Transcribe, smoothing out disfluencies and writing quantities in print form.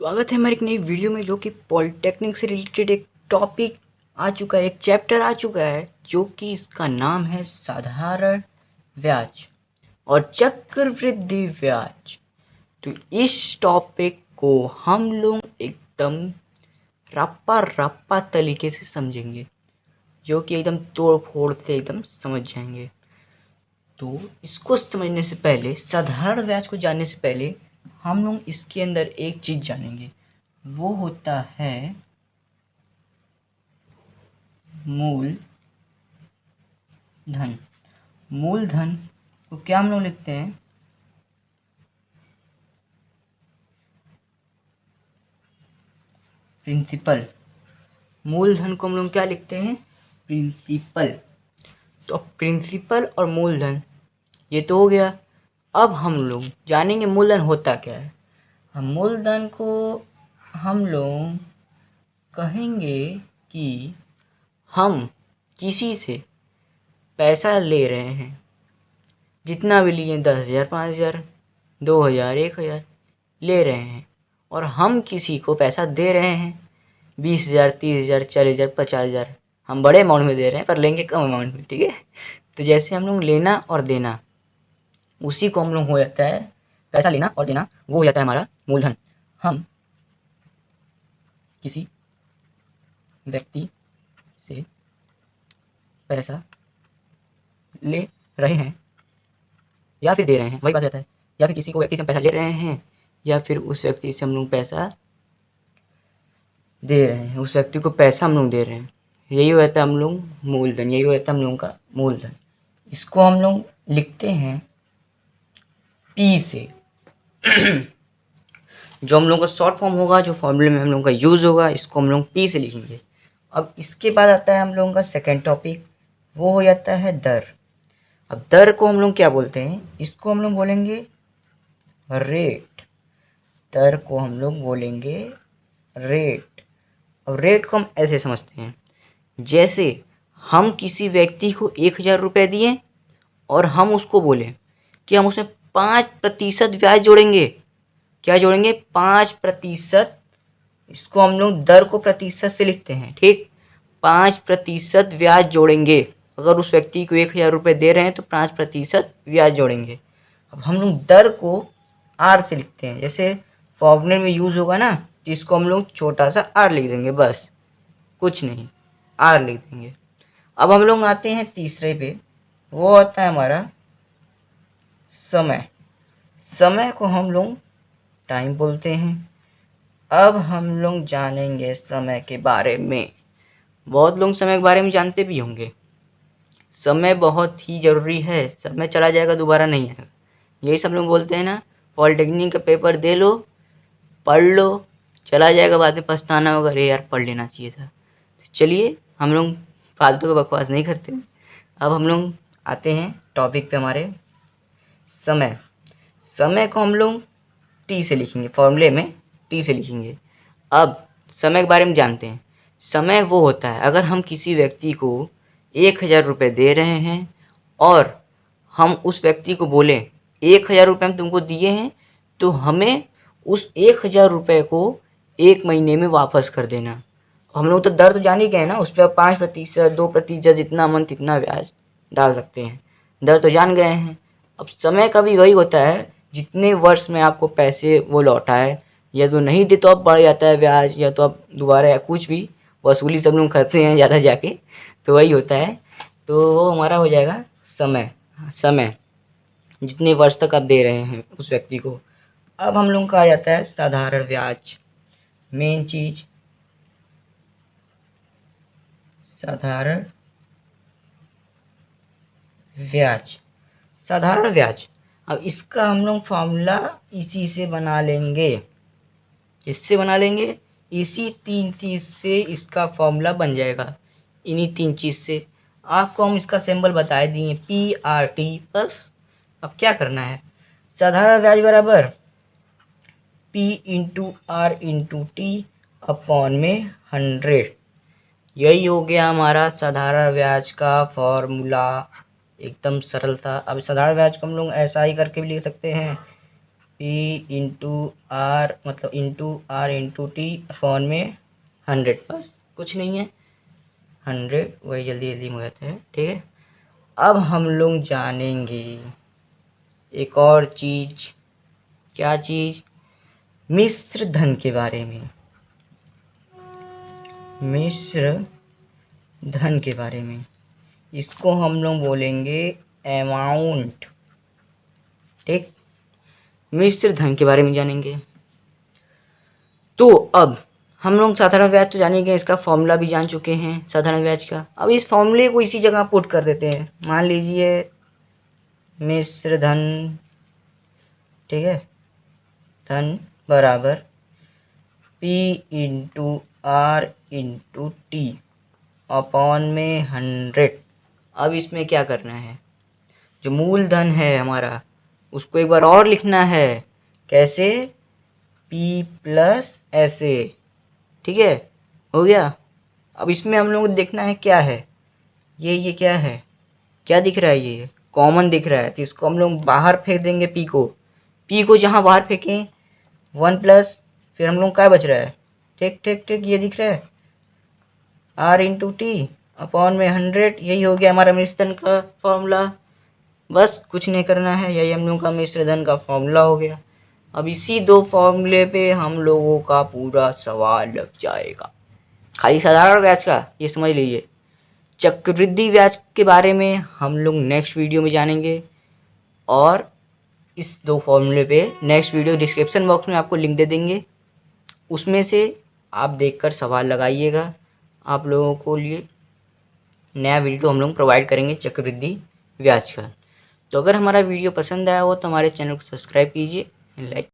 स्वागत है हमारी एक नई वीडियो में, जो कि पॉलिटेक्निक से रिलेटेड एक टॉपिक आ चुका है, एक चैप्टर आ चुका है, जो कि इसका नाम है साधारण ब्याज और चक्रवृद्धि ब्याज। तो इस टॉपिक को हम लोग एकदम रप्पा रप्पा तरीके से समझेंगे, जो कि एकदम तोड़ फोड़ से एकदम समझ जाएंगे। तो इसको समझने से पहले, साधारण ब्याज को जानने से पहले, हम लोग इसके अंदर एक चीज जानेंगे, वो होता है मूलधन। मूलधन को क्या हम लोग लिखते हैं? प्रिंसिपल। मूलधन को हम लोग क्या लिखते हैं? प्रिंसिपल। तो प्रिंसिपल और मूलधन ये तो हो गया। अब हम लोग जानेंगे मूलधन होता क्या है। हम मूलधन को हम लोग कहेंगे कि हम किसी से पैसा ले रहे हैं, जितना भी लिए, 10,000, 5,000, 2,000, 1,000 ले रहे हैं, और हम किसी को पैसा दे रहे हैं 20,000, 30,000, 40,000, 50,000। हम बड़े अमाउंट में दे रहे हैं पर लेंगे कम अमाउंट में, ठीक है। तो जैसे हम लोग लेना और देना, उसी को हम लोग हो जाता है पैसा लेना और देना, वो हो जाता है हमारा मूलधन। हम किसी व्यक्ति से पैसा ले रहे हैं या फिर दे रहे हैं, वही बात रहता है। या फिर किसी को व्यक्ति से हम पैसा ले रहे हैं, या फिर उस व्यक्ति से हम लोग पैसा दे रहे हैं, उस व्यक्ति को पैसा हम लोग दे रहे हैं, यही होता है हम लोग मूलधन। यही होता है हम लोगों का मूलधन। इसको हम लोग लिखते हैं पी से। जो हम लोग का शॉर्ट फॉर्म होगा, जो फॉर्मूले में हम लोग का यूज होगा, इसको हम लोग पी से लिखेंगे। अब इसके बाद आता है हम लोगों का सेकेंड टॉपिक, वो हो जाता है दर। अब दर को हम लोग क्या बोलते हैं? इसको हम लोग बोलेंगे रेट। दर को हम लोग बोलेंगे रेट। अब रेट को हम ऐसे समझते हैं, जैसे हम किसी व्यक्ति को 1,000 रुपये दिए और हम उसको बोले कि हम उसमें 5% ब्याज जोड़ेंगे। क्या जोड़ेंगे? 5%। इसको हम लोग दर को प्रतिशत से लिखते हैं, ठीक। 5% ब्याज जोड़ेंगे। अगर उस व्यक्ति को 1,000 रुपये दे रहे हैं तो 5% ब्याज जोड़ेंगे। अब हम लोग दर को आर से लिखते हैं, जैसे फॉर्मूले में यूज होगा ना, इसको हम लोग छोटा सा आर लिख देंगे, बस कुछ नहीं, आर लिख देंगे। अब हम लोग आते हैं तीसरे पे, वो आता है हमारा समय। समय को हम लोग टाइम बोलते हैं। अब हम लोग जानेंगे समय के बारे में। बहुत लोग समय के बारे में जानते भी होंगे। समय बहुत ही ज़रूरी है। समय चला जाएगा, दोबारा नहीं आएगा। यही सब लोग बोलते हैं ना, पॉलिटेक्निक का पेपर दे लो, पढ़ लो, चला जाएगा, बाद में पछताना होगा, अरे यार पढ़ लेना चाहिए था। चलिए, हम लोग फालतू का बकवास नहीं करते। अब हम लोग आते हैं टॉपिक पे हमारे, समय। समय को हम लोग टी से लिखेंगे, फॉर्मूले में टी से लिखेंगे। अब समय के बारे में जानते हैं। समय वो होता है, अगर हम किसी व्यक्ति को 1,000 रुपये दे रहे हैं और हम उस व्यक्ति को बोले 1,000 रुपये हम तुमको दिए हैं, तो हमें उस 1,000 रुपये को 1 महीने में वापस कर देना। हम लोग तो दर तो जान ही गए ना, उस पर 5%, 2%, जितना मन तितना ब्याज डाल सकते हैं, दर तो जान गए हैं। अब समय का भी वही होता है, जितने वर्ष में आपको पैसे वो लौटाए, या तो नहीं दे तो अब बढ़ जाता है ब्याज, या तो अब दोबारा, या कुछ भी वसूली सब लोग करते हैं ज़्यादा जाके, तो वही होता है। तो वो हमारा हो जाएगा समय। समय जितने वर्ष तक आप दे रहे हैं उस व्यक्ति को। अब हम लोग का आ जाता है साधारण ब्याज, मेन चीज, साधारण ब्याज। साधारण ब्याज, अब इसका हम लोग फॉर्मूला इसी से बना लेंगे। किससे बना लेंगे? इसी 3 चीज से इसका फॉर्मूला बन जाएगा, इन्हीं 3 चीज से। आपको हम इसका सिंबल बताए दिए, PRT। बस अब क्या करना है, साधारण ब्याज बराबर P into R into T upon में 100। यही हो गया हमारा साधारण ब्याज का फॉर्मूला। एकदम सरल था। अब साधारण ब्याज को हम लोग ऐसा ही करके भी लिख सकते हैं, पी इंटू आर मतलब into R into T upon में 100, बस कुछ नहीं है, 100 वही जल्दी जल्दी हो जाता है। ठीक है, अब हम लोग जानेंगे एक और चीज़। क्या चीज़? मिश्र धन के बारे में। मिश्र धन के बारे में, इसको हम लोग बोलेंगे अमाउंट। ठीक, मिश्र धन के बारे में जानेंगे। तो अब हम लोग साधारण ब्याज तो जानेंगे, इसका फॉर्मूला भी जान चुके हैं साधारण ब्याज का। अब इस फॉर्मूले को इसी जगह पुट कर देते हैं। मान लीजिए मिश्र धन, ठीक है, धन बराबर P into R into T upon में 100। अब इसमें क्या करना है, जो मूलधन है हमारा उसको एक बार और लिखना है। कैसे? P प्लस ऐसे। ठीक है, हो गया। अब इसमें हम लोग को देखना है क्या है, ये क्या है, क्या दिख रहा है, ये कॉमन दिख रहा है, तो इसको हम लोग बाहर फेंक देंगे। P को जहाँ बाहर फेंकें 1 प्लस फिर हम लोग क्या बच रहा है, ठीक ठीक ठीक, ये दिख रहा है R इंटू टी अपॉन में 100। यही हो गया हमारा मिश्र धन का फॉर्मूला। बस कुछ नहीं करना है, यही हम लोगों का मिश्र धन का फॉर्मूला हो गया। अब इसी 2 फॉर्मूले पे हम लोगों का पूरा सवाल लग जाएगा। खाली साधारण ब्याज का ये समझ लीजिए। चक्रवृद्धि ब्याज के बारे में हम लोग नेक्स्ट वीडियो में जानेंगे, और इस 2 फॉर्मूले पे नेक्स्ट वीडियो डिस्क्रिप्शन बॉक्स में आपको लिंक दे देंगे, उसमें से आप देखकर सवाल लगाइएगा। आप लोगों को लिए नया वीडियो हम लोग प्रोवाइड करेंगे चक्रवृद्धि ब्याज का। तो अगर हमारा वीडियो पसंद आया हो तो हमारे चैनल को सब्सक्राइब कीजिए, लाइक